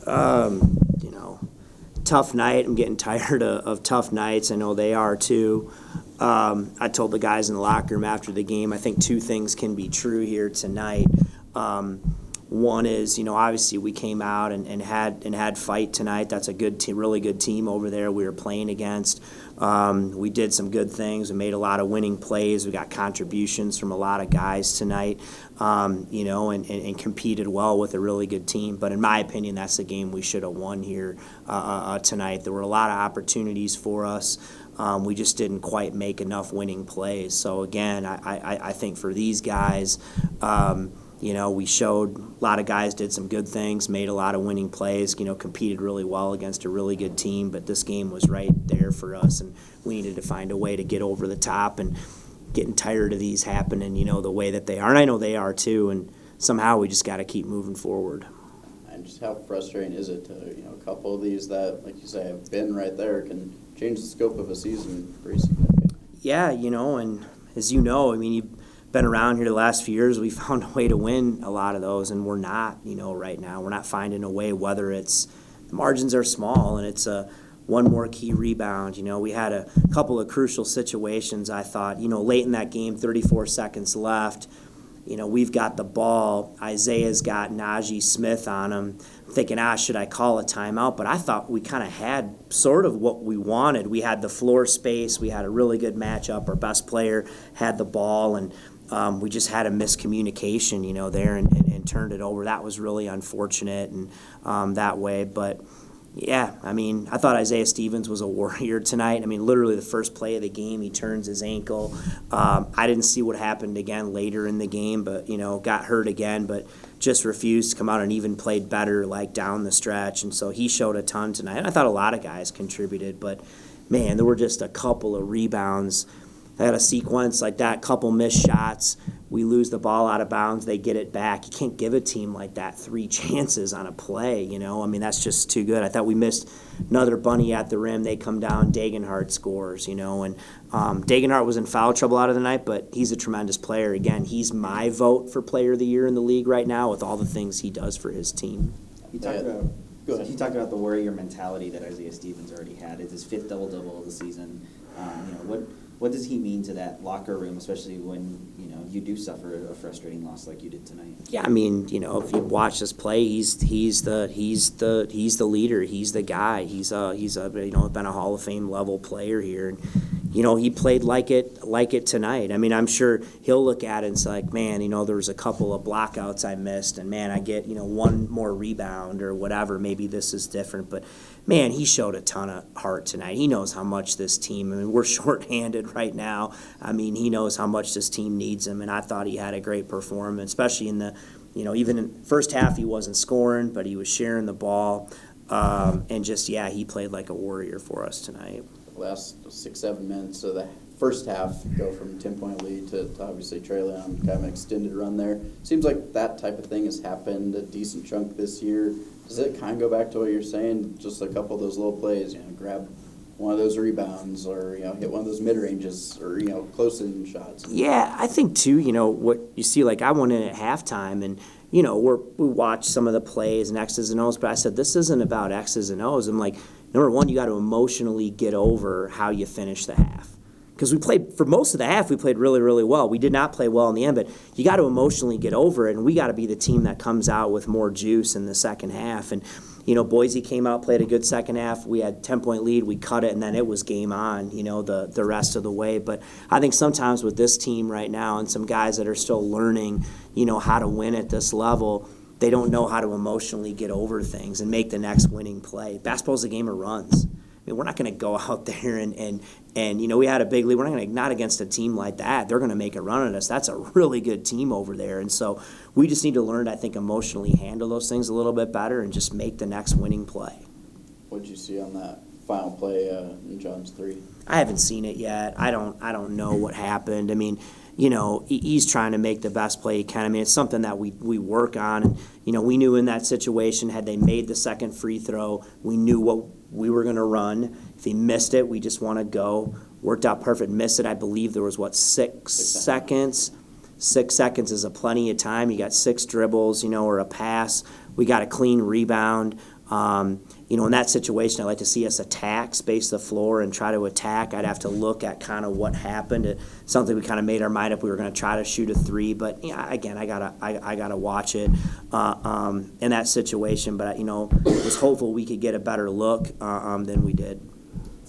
You know, tough night. I'm getting tired of tough nights. I know they are too. I told the guys in the locker room after the game, I think two things can be true here tonight. One is, obviously we came out and had fight tonight. That's a good team, really good team over there we were playing against. We did some good things. We made a lot of winning plays. We got contributions from a lot of guys tonight, and competed well with a really good team. But in my opinion, that's the game we should have won here tonight. There were a lot of opportunities for us. We just didn't quite make enough winning plays. So again, I think for these guys, we showed a lot of guys did some good things, made a lot of winning plays, competed really well against a really good team, but this game was right there for us, and we needed to find a way to get over the top, and getting tired of these happening, the way that they are. And I know they are too, and somehow we just got to keep moving forward. And just how frustrating is it to, a couple of these that, like you say, have been right there can change the scope of a season pretty significantly? Yeah, and as you've been around here the last few years, we found a way to win a lot of those, and we're not, right now. We're not finding a way, whether it's the margins are small and it's one more key rebound. We had a couple of crucial situations, I thought, late in that game, 34 seconds left. We've got the ball. Isaiah's got Najee Smith on him. I'm thinking, should I call a timeout? But I thought we kind of had sort of what we wanted. We had the floor space. We had a really good matchup. Our best player had the ball, and we just had a miscommunication, there and turned it over. That was really unfortunate and that way. But, yeah, I thought Isaiah Stevens was a warrior tonight. Literally the first play of the game, he turns his ankle. I didn't see what happened again later in the game, but, got hurt again, but just refused to come out and even played better, down the stretch. And so he showed a ton tonight. And I thought a lot of guys contributed, but, man, there were just a couple of rebounds. I had a sequence like that, couple missed shots. We lose the ball out of bounds. They get it back. You can't give a team like that 3 chances on a play, that's just too good. I thought we missed another bunny at the rim. They come down. Dagenhart scores, and Dagenhart was in foul trouble out of the night, but he's a tremendous player. Again, he's my vote for player of the year in the league right now with all the things he does for his team. He talked about the warrior mentality that Isaiah Stevens already had. It's his 5th double-double of the season. What does he mean to that locker room, especially when you do suffer a frustrating loss like you did tonight? Yeah, if you watch this play, he's the leader. He's the guy. He's been a Hall of Fame level player here, and he played like it tonight. I'm sure he'll look at it and say, like, man, there was a couple of blockouts I missed, and man, I get one more rebound or whatever. Maybe this is different, but man, he showed a ton of heart tonight. He knows how much this team. We're shorthanded right now. He knows how much this team needs him, and I thought he had a great performance, especially in the, even in first half he wasn't scoring, but he was sharing the ball, and just he played like a warrior for us tonight. Last 6-7 minutes of the first half go from 10-point lead to obviously trailing on kind of an extended run there. Seems like that type of thing has happened a decent chunk this year. Does it kind of go back to what you're saying, just a couple of those little plays, grab one of those rebounds or, hit one of those mid-ranges or, close-in shots? Yeah, I think, too, what you see, I went in at halftime and, we watched some of the plays and X's and O's, but I said, this isn't about X's and O's. I'm like, number one, you got to emotionally get over how you finish the half. Because we played, for most of the half, we played really, really well. We did not play well in the end, but you got to emotionally get over it, and we got to be the team that comes out with more juice in the second half. And, Boise came out, played a good second half. We had 10-point lead. We cut it, and then it was game on, the rest of the way. But I think sometimes with this team right now and some guys that are still learning, how to win at this level, they don't know how to emotionally get over things and make the next winning play. Basketball's a game of runs. We're not going to go out there and we had a big lead. We're not against a team like that. They're going to make a run at us. That's a really good team over there. And so we just need to learn to, I think, emotionally handle those things a little bit better and just make the next winning play. What did you see on that final play in John's 3? I haven't seen it yet. I don't know what happened. He's trying to make the best play he can. It's something that we work on. And, we knew in that situation, had they made the second free throw, we knew what we were going to run. If he missed it, we just want to go. Worked out perfect. Missed it, I believe there was, 6 seconds? 6 seconds is a plenty of time. You got 6 dribbles, or a pass. We got a clean rebound. You know, in that situation, I'd like to see us attack, space the floor, and try to attack. I'd have to look at kind of what happened. Something we kind of made our mind up. We were going to try to shoot a three, but yeah, again, I gotta watch it in that situation. But you know, was hopeful we could get a better look than we did.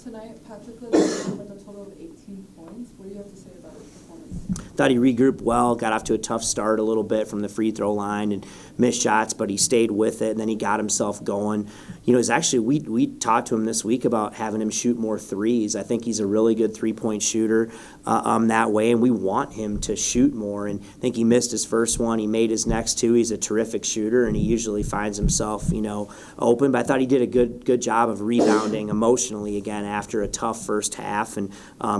Tonight, Patrick led the game with a total of 18 points. What do you have to say about his performance? Thought he regrouped well, got off to a tough start a little bit from the free throw line and missed shots, but he stayed with it, and then he got himself going. You know, it's actually, we talked to him this week about having him shoot more threes. I think he's a really good three-point shooter that way, and we want him to shoot more. And I think he missed his first one. He made his next two. He's a terrific shooter, and he usually finds himself, you know, open. But I thought he did a good job of rebounding emotionally again after a tough first half and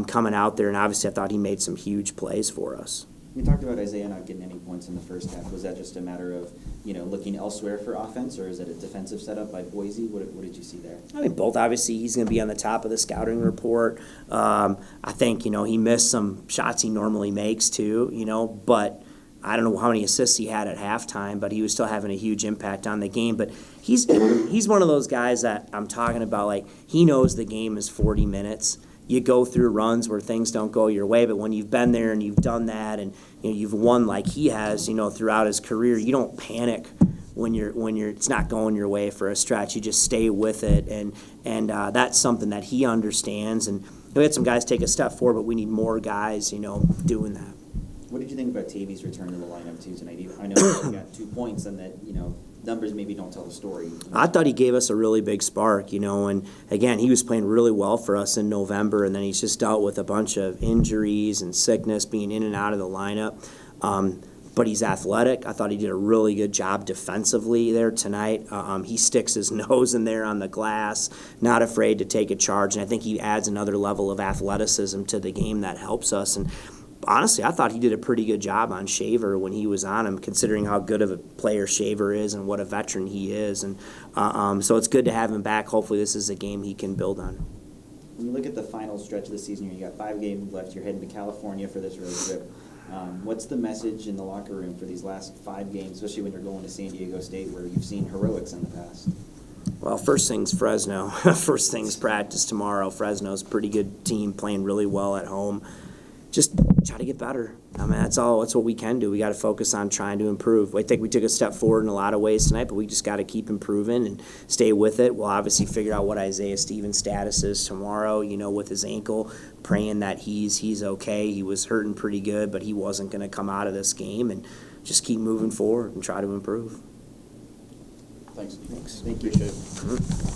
coming out there. And obviously I thought he made some huge plays for us. You talked about Isaiah not getting any points in the first half. Was that just a matter of, you know, looking elsewhere for offense, or is it a defensive setup by Boise? What did you see there? I think both. Obviously, he's going to be on the top of the scouting report. I think, you know, he missed some shots he normally makes too, you know, but I don't know how many assists he had at halftime, but he was still having a huge impact on the game. But he's one of those guys that I'm talking about, like, he knows the game is 40 minutes. You go through runs where things don't go your way, but when you've been there and you've done that and you know, you've won like he has, you know, throughout his career, you don't panic when you're it's not going your way for a stretch. You just stay with it, and that's something that he understands. And we had some guys take a step forward, but we need more guys, you know, doing that. What did you think about Tavy's return to the lineup too tonight? I know he got 2 points, and that, you know, numbers maybe don't tell the story. I thought he gave us a really big spark, you know, and again, he was playing really well for us in November, and then he's just dealt with a bunch of injuries and sickness, being in and out of the lineup. But he's athletic. I thought he did a really good job defensively there tonight. He sticks his nose in there on the glass, not afraid to take a charge, and I think he adds another level of athleticism to the game that helps us. And honestly, I thought he did a pretty good job on Shaver when he was on him, considering how good of a player Shaver is and what a veteran he is. And so it's good to have him back. Hopefully this is a game he can build on. When you look at the final stretch of the season, you got 5 games left. You're heading to California for this road trip. What's the message in the locker room for these last 5 games, especially when you're going to San Diego State, where you've seen heroics in the past? Well, first thing's Fresno. First thing's practice tomorrow. Fresno's a pretty good team, playing really well at home. Just try to get better. I mean, that's all. That's what we can do. We got to focus on trying to improve. I think we took a step forward in a lot of ways tonight, but we just got to keep improving and stay with it. We'll obviously figure out what Isaiah Stevens' status is tomorrow, you know, with his ankle, praying that he's okay. He was hurting pretty good, but he wasn't going to come out of this game, and just keep moving forward and try to improve. Thanks. Thank you. Appreciate it.